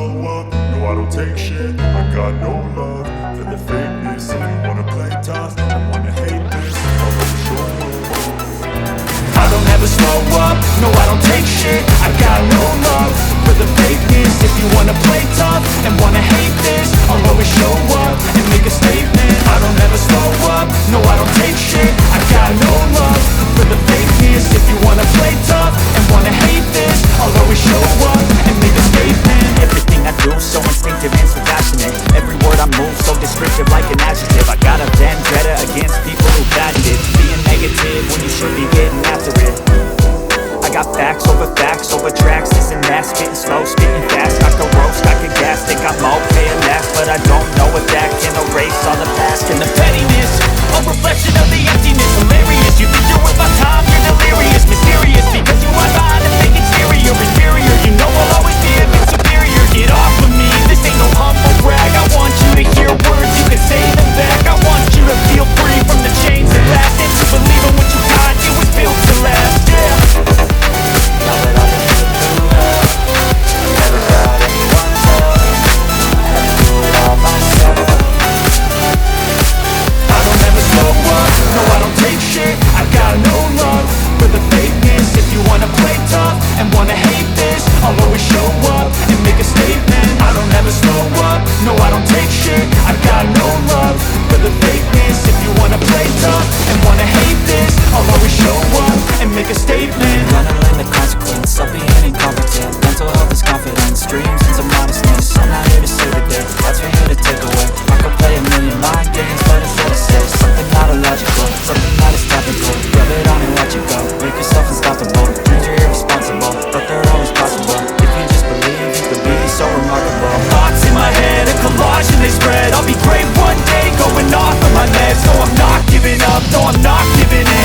slow up, no I don't take shit. I got no love for the fakeness. If you wanna play tough and wanna hate this, I'll never show up. I don't ever slow up, no I don't take shit. I got no love for the fakeness. If you wanna play tough and wanna hate this, I'll always show up and make a statement. I don't ever slow up, no I don't take shit. I got no love for the fakeness. If you wanna play tough and wanna hate this, I'll always show up and make a statement. Everything I do so instinctive and so passionate. Every word I move so descriptive like an adjective. I got a vendetta against people who patent it. Being negative when you should be getting after it. I got facts over tracks. This and that, spitting slow, spitting fast. I could roast, I could gas, think I'm okay at last, but I don't know if that can erase all the past. And the pettiness, a reflection of the emptiness. Hilarious, you think you're worth my time, you're delirious. Mysterious, because you are behind a fake exterior. Inferior, you know I'll always be a bit superior. Get off of me, this ain't no humble brag. I want you to hear words, you can say them back. I want you to feel free from the chains that last, and to believe in what you got, it was built to last, yeah. Now that I've been through hell, never got anyone's help. I had to do it all myself. I don't ever slow up, no I don't take shit. I got no love for the fakeness. If you wanna play tough and wanna hate this, I'll always show up and make a statement. I don't ever slow up, no I don't take shit. I got no love for the fakeness. If you wanna play tough and wanna hate this, I'll always show up and make a statement. Gonna learn the consequence of being incompetent. Mental health is confidence, dreams and some modestness. I'm not here to save the day, that's for you to take away. I could play a million mind games, but instead I say something not illogical, something that is topical. Rub it on and let you go, make yourself unstoppable. Dreams are irresponsible, but they're always possible. If you just believe, you could be so remarkable. Thoughts in my head, a collage and they spread. I'll be great one day, going off of my meds. No, I'm not giving up, no, I'm not giving in.